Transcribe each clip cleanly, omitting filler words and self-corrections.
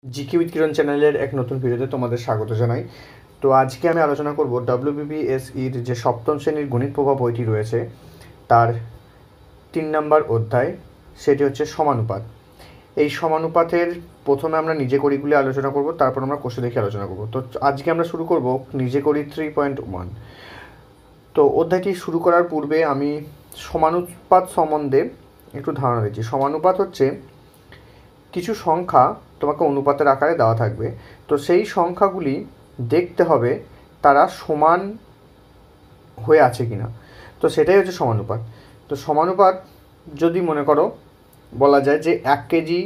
GK with কিরণ চ্যানেলের এক নতুন ভিডিওতে তোমাদের স্বাগত জানাই। তো আজকে আমি আলোচনা করব ডব্লিউবিবিএসইর যে সপ্তম শ্রেণীর গণিত প্রভাব বইটি রয়েছে তার 3 নম্বর অধ্যায়, সেটি হচ্ছে সমানুপাত। এই সমানুপাতের প্রথমে আমরা নিজে করিগুলি আলোচনা করব, তারপর আমরা কোষে দেখে আলোচনা করব। তো আজকে আমরা শুরু করব নিজে করি 3.1। তো অধ্যায়টি শুরু করার পূর্বে আমি সমানুপাত সম্বন্ধে একটু ধারণা দিচ্ছি। সমানুপাত হচ্ছে কিছু সংখ্যা তোমাকে অনুপাতের আকারে দেওয়া থাকবে, তো সেই সংখ্যাগুলি দেখতে হবে তারা সমান হয়ে আছে কিনা, তো সেটাই হচ্ছে সমানুপাত। তো সমানুপাত যদি মনে করো বলা যায় যে 1 কেজি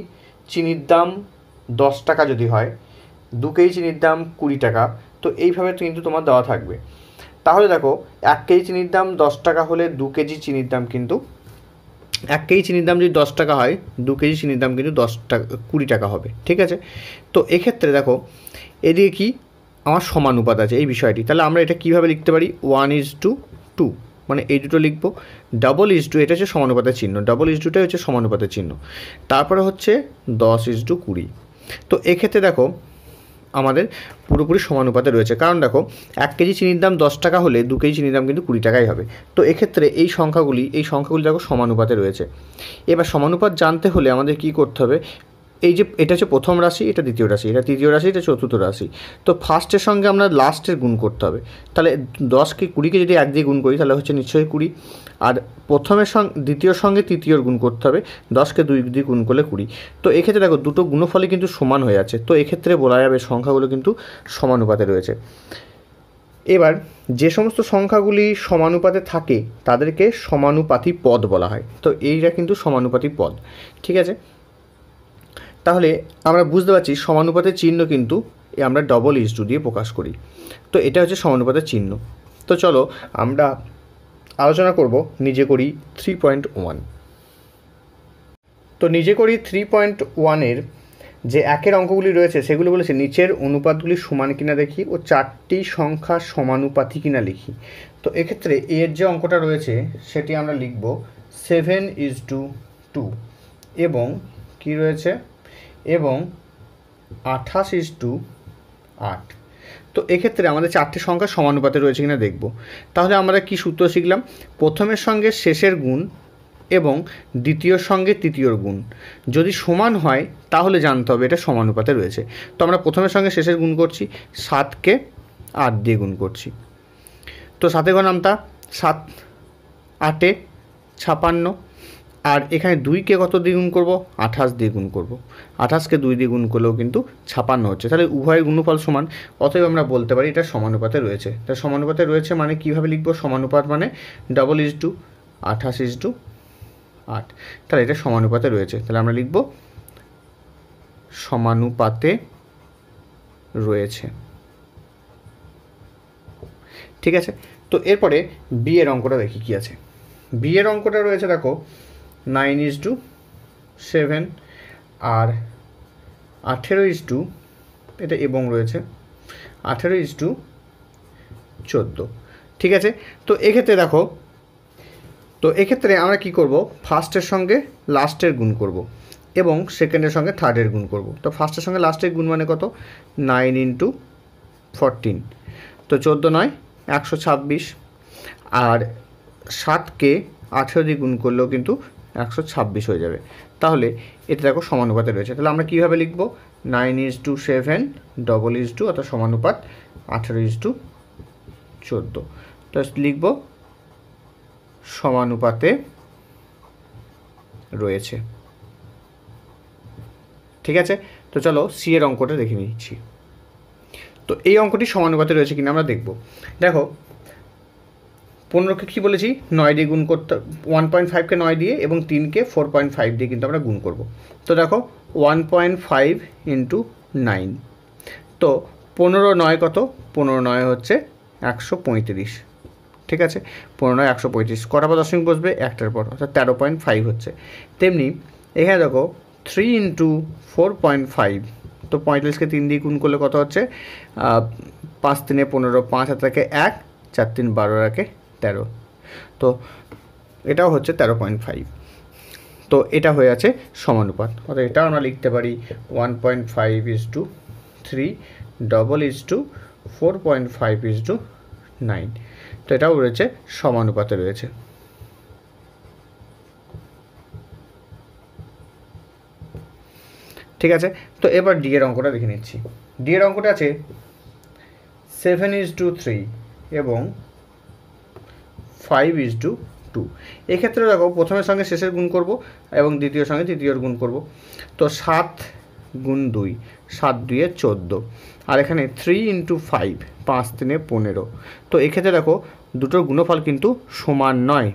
চিনির দাম 10 টাকা যদি হয়, 2 কেজি চিনির দাম 20 টাকা, তো এইভাবে কিন্তু তোমার দেওয়া থাকবে। তাহলে দেখো 1 কেজি চিনির দাম 10 টাকা হলে 2 কেজি চিনির দাম কিন্তু 1 কেজি চিনির দাম যদি 10 টাকা হয়, 2 কেজি চিনির দাম কিন্তু 10 টাকা 20 টাকা হবে, ঠিক আছে। তো এক্ষেত্রে দেখো এদিকে কি আমার সমানুপাত আছে এই বিষয়টি, তাহলে আমরা এটা কীভাবে লিখতে পারি, 1:2, মানে এই দুটো লিখবো। ডাবল ইজ টু এটা হচ্ছে সমানুপাতের চিহ্ন, ডাবল ইজ টুটাই হচ্ছে সমানুপাতের চিহ্ন। তারপরে হচ্ছে 10:20। তো এক্ষেত্রে দেখো আমাদের পুরোপুরি সমানুপাতে রয়েছে, কারণ দেখো 1 কেজি চিনির দাম 10 টাকা হলে 2 কেজি চিনির দাম কিন্তু 20 টাকাই হবে। তো এক্ষেত্রে এই সংখ্যাগুলি দেখো সমানুপাতে রয়েছে। এবার সমানুপাত জানতে হলে আমাদের কি করতে হবে, এই যে এটা হচ্ছে প্রথম রাশি, এটা দ্বিতীয় রাশি, এটা তৃতীয় রাশি, এটা চতুর্থ রাশি। তো ফার্স্টের সঙ্গে আমরা লাস্টের গুণ করতে হবে। তাহলে 10কে 20কে যদি 1 দিয়ে গুণ করি তাহলে হচ্ছে নিশ্চয়ই 20, আর প্রথমের সঙ্গে দ্বিতীয়র সঙ্গে তৃতীয়র গুণ করতে হবে, 10কে 2 দিয়ে গুণ করলে 20। তো এক্ষেত্রে দেখো দুটো গুণফলই কিন্তু সমান হয়ে যাচ্ছে, তো এক্ষেত্রে বলা যাবে সংখ্যাগুলো কিন্তু সমানুপাতে রয়েছে। এবার যে সমস্ত সংখ্যাগুলি সমানুপাতে থাকে তাদেরকে সমানুপাতি পদ বলা হয়, তো এইটা কিন্তু সমানুপাতি পদ, ঠিক আছে। তাহলে আমরা বুঝতে পারছি সমানুপাতের চিহ্ন কিন্তু আমরা ডবল ইজ টু দিয়ে প্রকাশ করি, তো এটা হচ্ছে সমানুপাতের চিহ্ন। তো চলো আমরা আলোচনা করব নিজে করি 3.1। তো নিজে করি 3.1-এর যে একের অঙ্কগুলি রয়েছে সেগুলো বলেছে নিচের অনুপাতগুলি সমান কিনা দেখি ও 4টি সংখ্যা সমানুপাতি কিনা লিখি। তো এক্ষেত্রে এর যে অঙ্কটা রয়েছে সেটি আমরা লিখব 7:2 এবং কি রয়েছে এবং 28:8। তো এক্ষেত্রে আমাদের 4টি সংখ্যা সমানুপাতে রয়েছে কিনা দেখব। তাহলে আমরা কি সূত্র শিখলাম, প্রথমের সঙ্গে শেষের গুণ এবং দ্বিতীয়র সঙ্গে তৃতীয়র গুণ যদি সমান হয় তাহলে জানতে হবে এটা সমানুপাতে রয়েছে। তো আমরা প্রথমের সঙ্গে শেষের গুণ করছি, 7কে 8 দিয়ে গুণ করছি। তো 7 ঘর নামতা 7, 8-এ 56, আর এখানে 2কে কত দিয়ে গুণ করবো, 28 দিয়ে গুণ করব। 28কে 2 দিয়ে গুণ করলেও কিন্তু 56 হচ্ছে, তাহলে উভয়ের গুণফল সমান, অতএব আমরা বলতে পারি এটা সমানুপাতে রয়েছে। তাই সমানুপাতে রয়েছে মানে কীভাবে লিখবো, সমানুপাত মানে ডবল ইজ টু 28:8, তাহলে এটা সমানুপাতে রয়েছে, তাহলে আমরা লিখব সমানুপাতে রয়েছে, ঠিক আছে। তো এরপরে বি এর অঙ্কটা দেখি কি আছে। বি এর অঙ্কটা রয়েছে দেখো 9:7 আর 18:, এটা এবং রয়েছে 18:14, ঠিক আছে। তো এক্ষেত্রে দেখো, তো এক্ষেত্রে আমরা কি করব, ফার্স্টের সঙ্গে লাস্টের গুণ করব এবং সেকেন্ডের সঙ্গে থার্ডের গুণ করব। তো ফার্স্টের সঙ্গে লাস্টের গুণ মানে কত, 9×14, তো 14×9 126, আর 7কে 18 দিয়ে গুণ করলেও কিন্তু 126 হয়ে যাবে। তাহলে এটা দেখো সমানুপাতে রয়েছে, তাহলে আমরা কীভাবে লিখব, 9:7 ডবল ইজ টু অর্থাৎ সমানুপাত 18:14, তো লিখব সমানুপাতে রয়েছে, ঠিক আছে। তো চলো সি এর অঙ্কটা দেখে নিচ্ছি। তো এই অঙ্কটি সমানুপাতে রয়েছে কিনা আমরা দেখব। দেখো 15কে কী বলেছি, 9 দিয়ে গুণ করতে, 1.5কে 9 দিয়ে এবং 3কে 4.5 দিয়ে কিন্তু আমরা গুণ করব। তো দেখো 1.5 × 9, তো 15×9 কত, 15×9 হচ্ছে 135, ঠিক আছে। 15×9 135, কটা পর দশমিক বসবে, একটার পর, অর্থাৎ 13.5 হচ্ছে। তেমনি এখানে দেখো 3 × 4.5, তো 45কে 3 দিয়ে গুণ করলে কত হচ্ছে, 5×3 = 15, 5 হাতে 1, 4×3 = 12, 13, তো এটাও হচ্ছে 13.5। তো এটা হয়ে আছে সমানুপাত, অর্থাৎ এটা আমরা লিখতে পারি 1.5:3, ডবল 4.5:9। তো এটাও রয়েছে সমানুপাতে রয়েছে। ঠিক আছে, তো এবার ডি এর অঙ্কটা দেখে নিচ্ছি। ডি এর অঙ্কটা আছে 7:3 এবং 5:2। এক্ষেত্রে দেখো প্রথমের সঙ্গে শেষের গুণ করব এবং দ্বিতীয় সঙ্গে তৃতীয়র গুণ করব। তো 7 গুণ 2, 7 2 14, আর এখানে 3 × 5, 5 3 15। তো এক্ষেত্রে দেখো দুটোর গুণফল কিন্তু সমান নয়,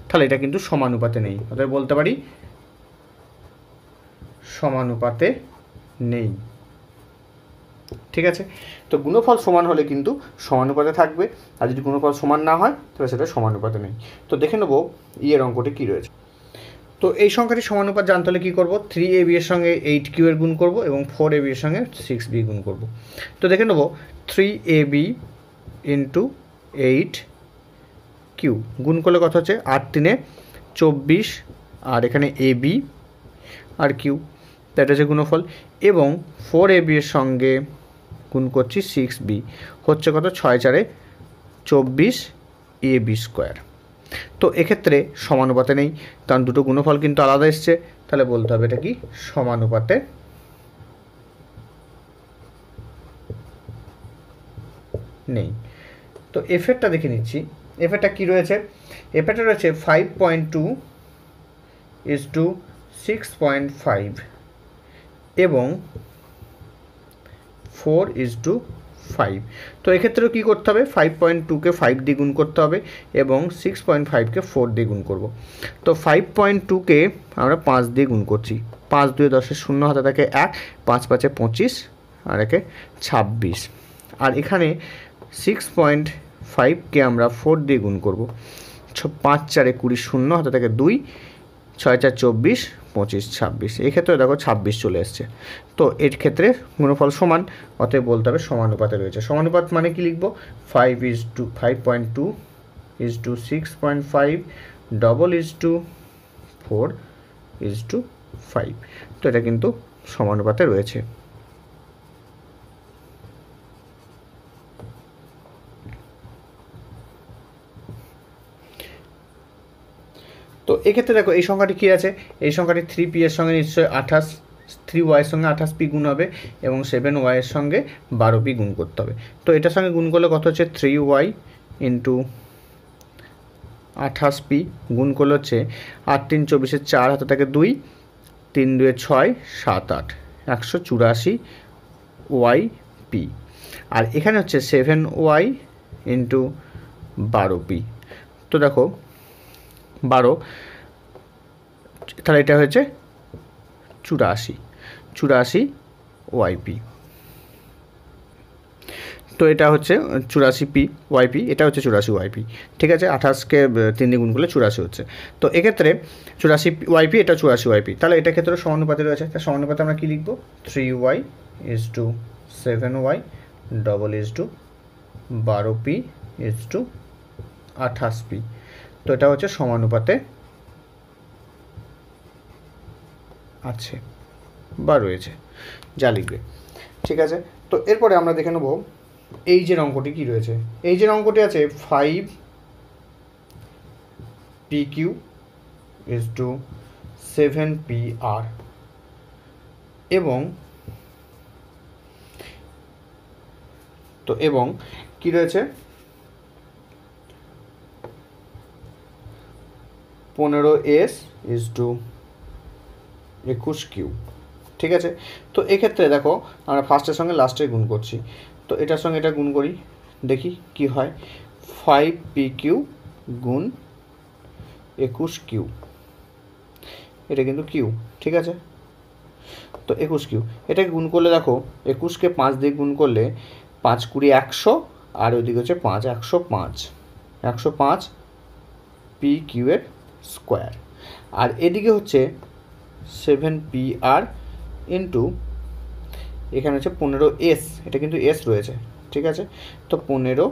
তাহলে এটা কিন্তু সমানুপাতে নেই, অর্থাৎ বলতে পারি সমানুপাতে নেই। ঠিক আছে, তো গুণফল সমান হলে কিন্তু সমানুপাতে থাকবে, আর যদি গুণফল সমান না হয় তাহলে সেটা সমানুপাতে নেই। তো দেখে নেব ই এর অঙ্কটি কী রয়েছে। তো এই সংখ্যাটি সমানুপাত জানতে হলে কী করবো, 3ab এর সঙ্গে 8q এর গুণ করব এবং 4ab এর সঙ্গে 6b গুণ করব। তো দেখে নেব 3ab × 8q গুণ করলে কত হচ্ছে 8 3 24, আর এখানে ab আর q, এটা হচ্ছে গুণফল, এবং 4ab এর সঙ্গে গুণ করছি 6b, হচ্ছে কত 6 4 24 ab²। তো এক্ষেত্রে সমানুপাতে নেই, কারণ দুটো গুণফল কিন্তু আলাদা এসছে, তাহলে বলতে হবে এটা কি সমানুপাতে নেই। তো এফেক্টটা দেখে নিচ্ছি, এফেক্টটা কী রয়েছে। এফেক্টটা রয়েছে 5.2:6.5 এবং 4:5। তো এক্ষেত্রেও কী করতে হবে, 5.2কে 5 দিয়ে গুণ করতে হবে এবং 6.5কে 4 দিয়ে গুণ করব। তো 5.2কে আমরা 5 দিয়ে গুণ করছি, 5 2 10 0 হাতে থাকে 1, 5 5 25, আর একে 26। আর এখানে 6.5কে আমরা 4 দিয়ে গুণ করব, 5 4 20 0 হাতে থাকে 2, 6 4 24 25 26। এক্ষেত্রে দেখো 26 চলে এসছে। তো এর ক্ষেত্রে গুণফল সমান, অতএব বলতে হবে সমানুপাতে রয়েছে। সমানুপাত মানে কি লিখব, 5:2:6.5, ডবল 4:5। তো এটা কিন্তু সমানুপাতে রয়েছে। তো এক্ষেত্রে দেখো এই সংখ্যাটি কী আছে, এই সংখ্যাটি 3p এর সঙ্গে নিশ্চয়ই 28, 3y এর সঙ্গে 28p গুণ হবে এবং 7y এর সঙ্গে 12p গুণ করতে হবে। তো এটার সঙ্গে গুণ করলে কত হচ্ছে 3y × 28p গুণ করলে হচ্ছে 8 3 24 4 হাতে থাকে 2, 3 2 6 7 8, 184 yp। আর এখানে হচ্ছে 7y × 12p। তো দেখো 12, তাহলে এটা হয়েছে 84 yp। তো এটা হচ্ছে 84p yp, এটা হচ্ছে 84 yp। ঠিক আছে, 28কে 3 দিয়ে গুণ করলে 84 হচ্ছে। তো এক্ষেত্রে 84 yp, এটা 84 yp, তাহলে এটা ক্ষেত্রে সমানুপাতে রয়েছে। তার সমানুপাতে আমরা কী লিখব, 3y = 7y, double 12p 28p। তো এটা হচ্ছে সমানুপাতে আছে বা রয়েছে, যা লিখবে। ঠিক আছে, তো এরপরে আমরা দেখে নেব এই যে অঙ্কটি কী রয়েছে। এই যে অঙ্কটি আছে 5pq = 7pr এবং কী রয়েছে 15s = 21q। ঠিক আছে, তো এক্ষেত্রে দেখো আমরা ফার্স্টের সঙ্গে লাস্টের গুণ করছি। তো এটার সঙ্গে এটা গুণ করি, দেখি কি হয়। 5pq গুণ 21q, এটা কিন্তু q। ঠিক আছে, তো 21q এটাকে গুণ করলে দেখো 21কে 5 দিয়ে গুণ করলে 5 20 100, আর ওইদিকে হচ্ছে 5 105 pq এর স্কোয়ার। আর এদিকে হচ্ছে 7pr ইন্টু এখানে হচ্ছে 15s, এটা কিন্তু s রয়েছে। ঠিক আছে, তো 15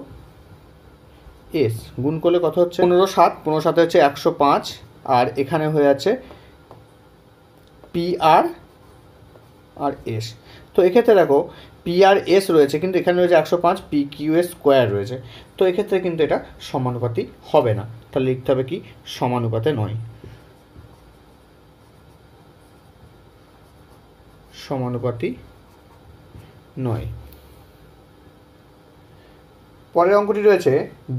এস গুণ করলে কত হচ্ছে 15 7, 15 7 হচ্ছে 105, আর এখানে হয়ে আছে পি আর আর এস। তো এক্ষেত্রে দেখো পি আর এস রয়েছে, কিন্তু এখানে রয়েছে 105, পি কিউ এস স্কোয়ার রয়েছে। তো এক্ষেত্রে কিন্তু এটা সমানুপাতি হবে না, তাহলে লিখতে হবে কি সমানুপাতে নয়, সমানুপাতি নয়। পরের অঙ্কটি রয়েছে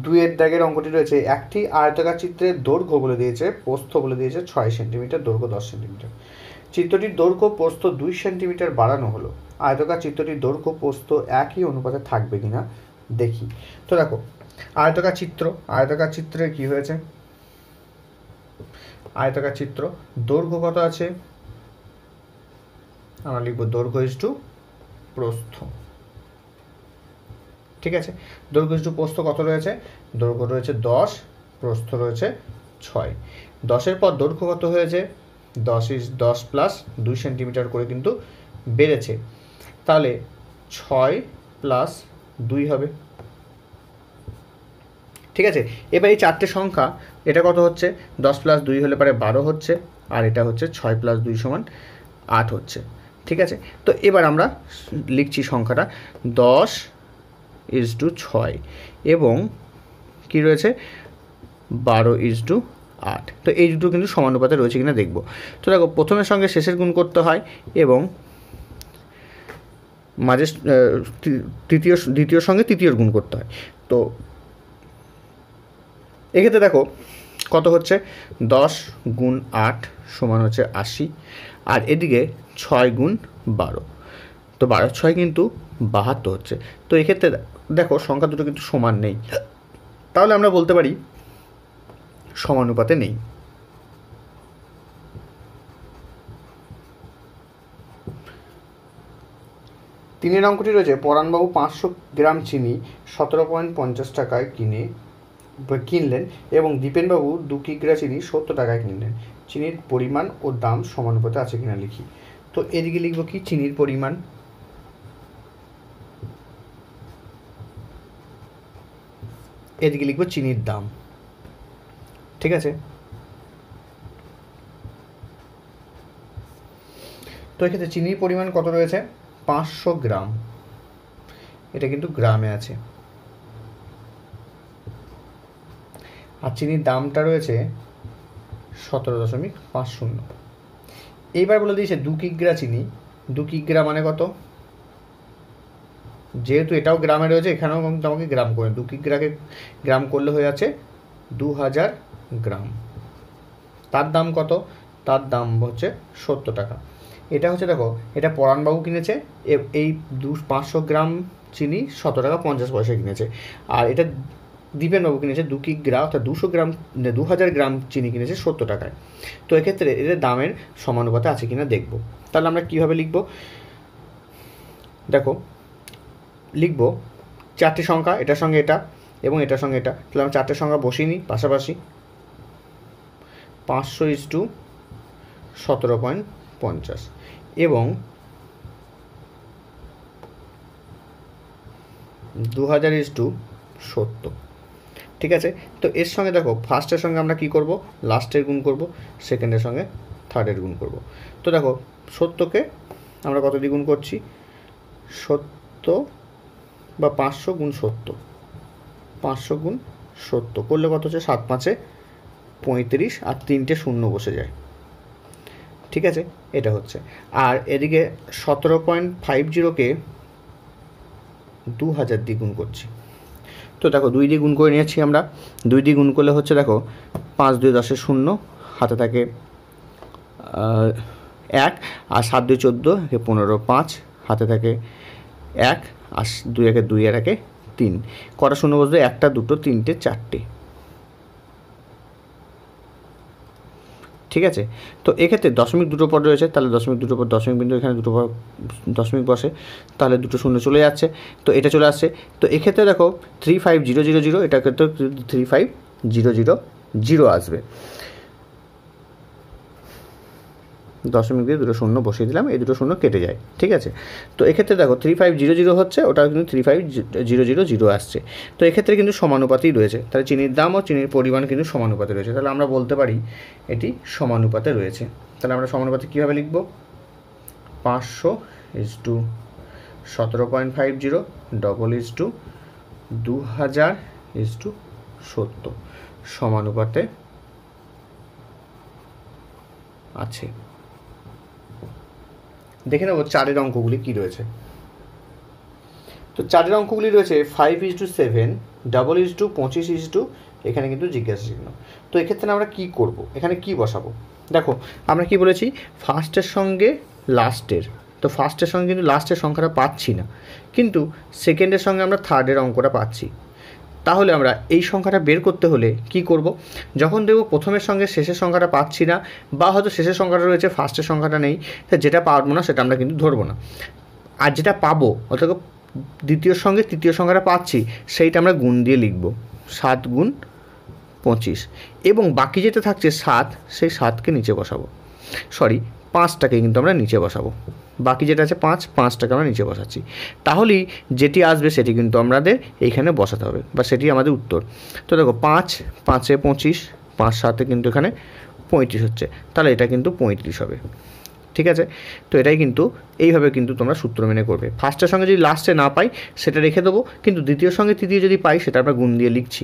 2-এর দাগের অঙ্কটি রয়েছে, একটি আয়তাকার চিত্রের দৈর্ঘ্য বলে দিয়েছে, প্রস্থ বলে দিয়েছে 6 সেন্টিমিটার, দৈর্ঘ্য 10 সেন্টিমিটার। চিত্রটির দৈর্ঘ্য প্রস্থ 2 সেন্টিমিটার বাড়ানো হলো, আয়তাকার চিত্রটির দৈর্ঘ্য প্রস্থ একই অনুপাতে থাকবে কিনা দেখি। তো দেখো আয়তাকার চিত্রে কি হয়েছে, আয়তাকার চিত্র দৈর্ঘ্য কত আছে, আমরা লিখব দৈর্ঘ্য ইস টু প্রস্থ। ঠিক আছে, দৈর্ঘ্য ইস টু প্রস্থ কত রয়েছে, দৈর্ঘ্য রয়েছে 10, প্রস্থ রয়েছে 6। 10-এর পর দৈর্ঘ্য কত হয়েছে, 10 প্লাস 2 সেন্টিমিটার করে কিন্তু বেড়েছে, তাহলে 6 প্লাস 2 হবে। ঠিক আছে, এবার এই চারটে সংখ্যা, এটা কত হচ্ছে 10 প্লাস 2 হলে পারে 12 হচ্ছে, আর এটা হচ্ছে 6 প্লাস 2 সমান 8 হচ্ছে। ঠিক আছে, তো এবার আমরা লিখছি সংখ্যাটা 10:6 এবং কি রয়েছে 12:8। তো এই দুটো কিন্তু সমানুপাতে রয়েছে কিনা দেখব। তো দেখো প্রথমের সঙ্গে শেষের গুণ করতে হয় এবং মাঝে দ্বিতীয় সঙ্গে তৃতীয়র গুণ করতে হয়। তো এক্ষেত্রে দেখো কত হচ্ছে 10 গুণ 8 সমান হচ্ছে 80, আর এদিকে 6 গুণ 12, তো 12 6 কিন্তু 72 হচ্ছে। তো এক্ষেত্রে দেখো সংখ্যা দুটো কিন্তু সমান নেই, তাহলে আমরা বলতে পারি সমানুপাতে নেই। তিনের অঙ্কটি রয়েছে, পরাণবাবু 500 গ্রাম চিনি 17.50 টাকায় কিনলেন এবং দীপেনবাবু 2 কিগ্রা চিনি 70 টাকায় কিনলেন। চিনির পরিমাণ ও দাম সমানুপাতে আছে কিনা লিখি। তো এদিকে লিখব কি চিনির পরিমাণ, এদিকে লিখব চিনির দাম। ঠিক আছে, তো এক্ষেত্রে চিনির পরিমাণ কত রয়েছে 500 গ্রাম, এটা কিন্তু গ্রামে আছে, আর চিনির দামটা রয়েছে 17.50। এইবার বলে দিয়েছে 2 কিগ্রা চিনি, 2 কিগ্রা মানে কত, যেহেতু এটাও গ্রামে রয়েছে এখানেও কিন্তু আমাকে গ্রাম করে, 2 কিগ্রাকে গ্রাম করলে হয়ে আছে 2000 গ্রাম। তার দাম কত, তার দাম হচ্ছে 70 টাকা। এটা হচ্ছে দেখো এটা পরাণবাবু কিনেছে, এই 500 গ্রাম চিনি 17 টাকা 50 পয়সায় কিনেছে, আর এটা দীপেনবাবু কিনেছে 2 কিগ্রা অর্থাৎ 2000 গ্রাম চিনি কিনেছে 70 টাকায়। তো এক্ষেত্রে এদের দামের সমানুপাতে আছে কিনা দেখব। তাহলে আমরা কীভাবে লিখব, দেখো লিখব চারটি সংখ্যা, এটার সঙ্গে এটা এবং এটার সঙ্গে এটা, তাহলে আমরা চারটে সংখ্যা বসিয়ে নিই পাশাপাশি। 500:17.50 এবং 2000:70। ঠিক আছে, তো এর সঙ্গে দেখো ফার্স্টের সঙ্গে আমরা কি করব, লাস্টের গুণ করব, সেকেন্ডের সঙ্গে থার্ডের গুণ করব। তো দেখো 70কে আমরা কত দিয়ে গুণ করছি, 70 বা 500 গুণ 70, 500 গুণ 70 করলে কত হচ্ছে 7 5 35, আর 3টে শূন্য বসে যায়। ঠিক আছে, এটা হচ্ছে, আর এদিকে 17.50কে 2000 দিয়ে গুণ করছি। তো দেখো 2 দিয়ে গুণ করে নিয়েছি আমরা, 2 দিয়ে গুণ করলে হচ্ছে দেখো 5 2 10 0, হাতে থাকে 1, আর 7 2 14, 15 5, হাতে থাকে 1, আর 2 1 2 আর 1 3, কটা শূন্য বসবে, 1টা 2টো 3টে 4টে। ঠিক আছে, তো এক্ষেত্রে দশমিক দুটো পদ রয়েছে, তাহলে দশমিক দুটো পদ দশমিক বিন্দু এখানে দুটো দশমিক বসে, তাহলে দুটো শূন্য চলে যাচ্ছে, তো এটা চলে আসছে। তো এক্ষেত্রে দেখো 35000, এটা ক্ষেত্রে 35000 আসবে। দশমিক দিয়ে দুটো শূন্য বসিয়ে দিলাম, এই দুটো শূন্য কেটে যায়, ঠিক আছে। তো এক্ষেত্রে দেখো 3500 হচ্ছে, ওটা কিন্তু 3500 আসছে। তো এক্ষেত্রে কিন্তু সমানুপাতেই রয়েছে, তাহলে চিনির দাম ও চিনির পরিমাণ কিন্তু সমানুপাতে রয়েছে, তাহলে আমরা বলতে পারি এটি সমানুপাতে রয়েছে। তাহলে আমরা সমানুপাতে কীভাবে লিখব? 500:17.50 ডবল 2000:70 সমানুপাতে আছে। দেখে নেব চারের অঙ্কগুলি কী রয়েছে। তো চারের অঙ্কগুলি রয়েছে 5:7 ডবল 25:, এখানে কিন্তু জিজ্ঞাসা চিহ্ন। তো এক্ষেত্রে আমরা কি করব, এখানে কি বসাবো? দেখো আমরা কি বলেছি, ফার্স্টের সঙ্গে লাস্টের, তো ফার্স্টের সঙ্গে কিন্তু লাস্টের সংখ্যাটা পাচ্ছি না, কিন্তু সেকেন্ডের সঙ্গে আমরা থার্ডের অঙ্কটা পাচ্ছি। তাহলে আমরা এই সংখ্যাটা বের করতে হলে কি করব? যখন দেখব প্রথমের সঙ্গে শেষের সংখ্যাটা পাচ্ছি না, বা হয়তো শেষের সংখ্যাটা রয়েছে ফার্স্টের সংখ্যাটা নেই, তা যেটা পারবো না সেটা আমরা কিন্তু ধরবো না। আর যেটা পাবো, অর্থাৎ দ্বিতীয়র সঙ্গে তৃতীয় সংখ্যাটা পাচ্ছি, সেইটা আমরা গুণ দিয়ে লিখব, 7×25, এবং বাকি যেটা থাকছে 7, সেই 7কে নিচে বসাবো, 5টাকে কিন্তু আমরা নিচে বসাবো, বাকি যেটা আছে 5টাকে আমরা নিচে বসাচ্ছি। তাহলেই যেটি আসবে সেটি কিন্তু আমাদের এইখানে বসাতে হবে, বা সেটি আমাদের উত্তর। তো দেখো 5×5 = 25, 5×7 কিন্তু এখানে 35 হচ্ছে, তাহলে এটা কিন্তু 35 হবে, ঠিক আছে। তো এটাই কিন্তু এইভাবে কিন্তু তোমরা সূত্র মেনে করবে। ফার্স্টের সঙ্গে যদি লাস্টে না পাই সেটা রেখে দেবো, কিন্তু দ্বিতীয় সঙ্গে তৃতীয় যদি পাই সেটা আমরা গুণ দিয়ে লিখছি,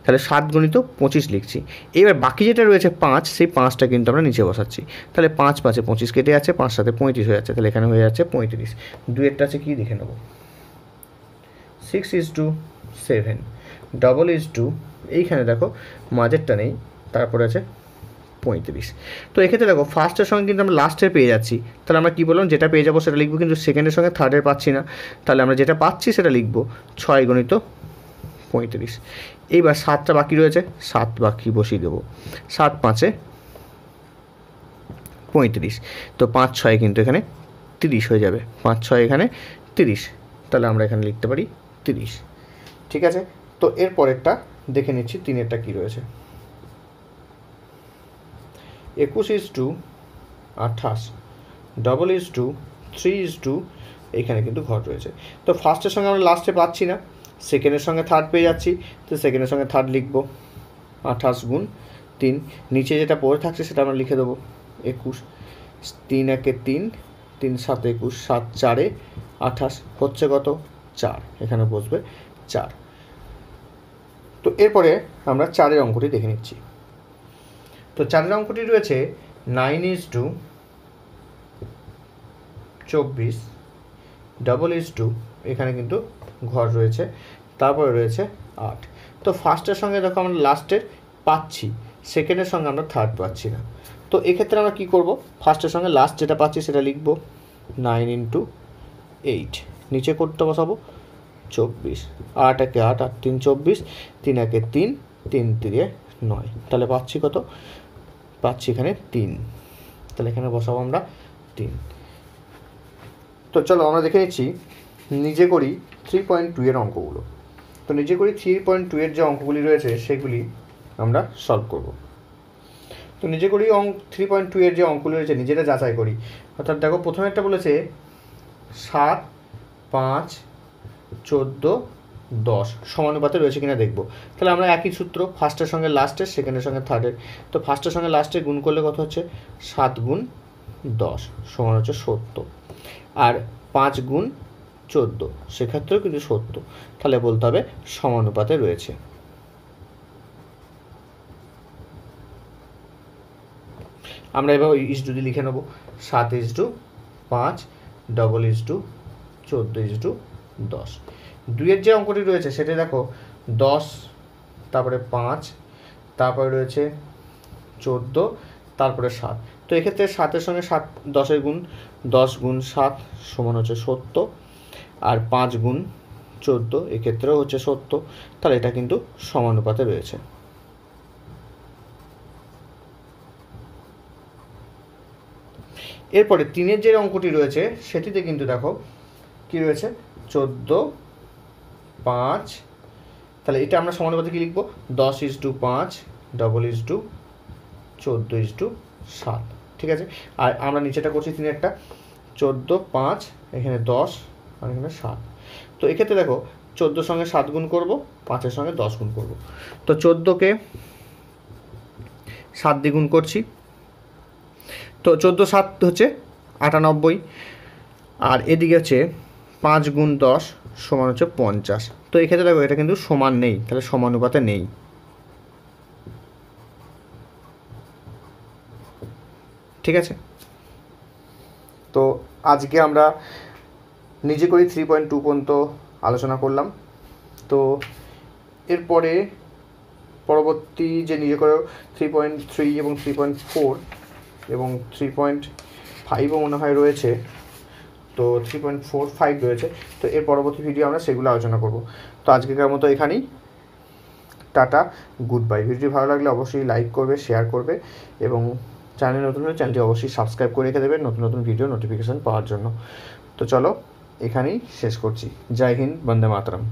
তাহলে 7×25 লিখছি। এবার বাকি যেটা রয়েছে 5, সেই 5টা কিন্তু আমরা নিচে বসাচ্ছি, তাহলে 5×5 = 25 কেটে যাচ্ছে, 5×7 = 35 হয়ে যাচ্ছে, তাহলে এখানে হয়ে যাচ্ছে 35। দুয়েরটা আছে কি দেখে নেব, 6:7 ডবল এইখানে দেখো মাঝেরটা নেই, তারপরে আছে 35। তো এক্ষেত্রে দেখো ফার্স্টের সঙ্গে কিন্তু আমরা লাস্টের পেয়ে যাচ্ছি, তাহলে আমরা কী বললাম, যেটা পেয়ে যাবো সেটা লিখবো, কিন্তু সেকেন্ডের সঙ্গে থার্ডের পাচ্ছি না, তাহলে আমরা যেটা পাচ্ছি সেটা লিখবো, 6×35। এইবার 7টা বাকি রয়েছে, 7 বাকি বসিয়ে দেবো, 7×5 = 35, তো 5×6 কিন্তু এখানে 30 হয়ে যাবে, 5×6 এখানে 30, তাহলে আমরা এখানে লিখতে পারি 30, ঠিক আছে। তো এর পরেরটা দেখে নিচ্ছি, 3এরটা কী রয়েছে, 21:28 ডবল 3:, এইখানে কিন্তু ঘর রয়েছে। তো ফার্স্টের সঙ্গে আমরা লাস্টে পাচ্ছি না, সেকেন্ডের সঙ্গে থার্ড পেয়ে যাচ্ছি, তো সেকেন্ডের সঙ্গে থার্ড লিখব, 28×3, নিচে যেটা পড়ে থাকছে সেটা আমরা লিখে দেবো 21, 3×1 = 3, 3×7 = 21, 7×4 = 28, হচ্ছে কত 4, এখানে বসবে 4। তো এরপরে আমরা 4এর অঙ্কটি দেখে নিচ্ছি। তো 4এর অঙ্কটি রয়েছে 9:24 ডবল এখানে কিন্তু ঘর রয়েছে, তারপরে রয়েছে 8। তো ফার্স্টের সঙ্গে দেখো আমরা লাস্টের পাচ্ছি, সেকেন্ডের সঙ্গে আমরা থার্ড পাচ্ছি না। তো এক্ষেত্রে আমরা কী করব, ফার্স্টের সঙ্গে লাস্ট যেটা পাচ্ছি সেটা লিখব, 9×8, নিচে করতে বসাবো 24, 8×1 = 8, 8×3 = 24, 3×1 = 3, 3×3 = 9, তাহলে পাচ্ছি কত, পাচ্ছি এখানে 3, তাহলে এখানে বসাবো আমরা 3। তো চলো আমরা দেখে নিচ্ছি নিজে করি 3.2 এর অঙ্কগুলো। তো নিজে করি 3.2 এর যে অঙ্কগুলি রয়েছে সেগুলি আমরা সলভ করব। তো নিজে করি 3.2 এর যে অঙ্কগুলি রয়েছে নিজেরা যাচাই করি, অর্থাৎ দেখো প্রথমে একটা বলেছে 7, 5, 14, 10 সমানুপাতে রয়েছে কিনা দেখবো। তাহলে আমরা একই সূত্র, ফার্স্টের সঙ্গে লাস্টের, সেকেন্ডের সঙ্গে থার্ডের। তো ফার্স্টের সঙ্গে লাস্টের গুণ করলে কত হচ্ছে, 7×10 সমান হচ্ছে 70, আর 5×14 সেক্ষেত্রেও কিন্তু 70, তাহলে বলতে হবে সমানুপাতে রয়েছে। আমরা এবার ইসডুদি লিখে নেব, 7:5 ডবল 14:10। 2-এর যে অঙ্কটি রয়েছে সেটা দেখো 10, তারপরে 5, তারপরে রয়েছে 14, তারপরে 7। তো এক্ষেত্রে 7-এর সঙ্গে 10-এর গুণ, 10×7 সমান হচ্ছে 70, আর 5×14 এক্ষেত্রেও হচ্ছে 70, তাহলে এটা কিন্তু সমানুপাতে রয়েছে। এরপরে 3-এর যে অঙ্কটি রয়েছে সেটিতে কিন্তু দেখো কি রয়েছে, 14, 5, তাহলে এটা আমরা সমানুপাতে কি লিখব, 10:5 ডবল 14:7, ঠিক আছে। আর আমরা নিচেটা করছি 3 একটা 14, 5, এখানে 10 আর এখানে 7। তো এক্ষেত্রে দেখো 14 সঙ্গে 7 গুণ করবো, 5-এর সঙ্গে 10 গুণ করবো। তো 14কে 7 দিয়ে গুণ করছি, তো 14 7 হচ্ছে 98, আর এদিকে হচ্ছে 5 গুণ 10 সমান হচ্ছে 50। তো এক্ষেত্রে দেখো এটা কিন্তু সমান নেই, তাহলে সমানুপাতে নেই। ঠিক আছে, তো আজকে আমরা নিজে করি 3.2 পর্যন্ত আলোচনা করলাম। তো এরপরে পরবর্তী যে নিজে করে 3.3 এবং 3.4 এবং 3.5ও মনে হয় রয়েছে, তো 3.45 রয়েছে। তো এর পরবর্তী ভিডিও আমরা সেগুলো আলোচনা করব। তো আজকেকার মতো এখানেই, টাটা, গুড বাই। ভিডিওটি ভালো লাগলে অবশ্যই লাইক করবে, শেয়ার করবে এবং চ্যানেল নতুন হলে চ্যানেলটি অবশ্যই সাবস্ক্রাইব করে রেখে দেবে নতুন নতুন ভিডিও নোটিফিকেশান পাওয়ার জন্য। তো চলো এখানেই শেষ করছি। জয় হিন্দ, বন্দে মাতরম।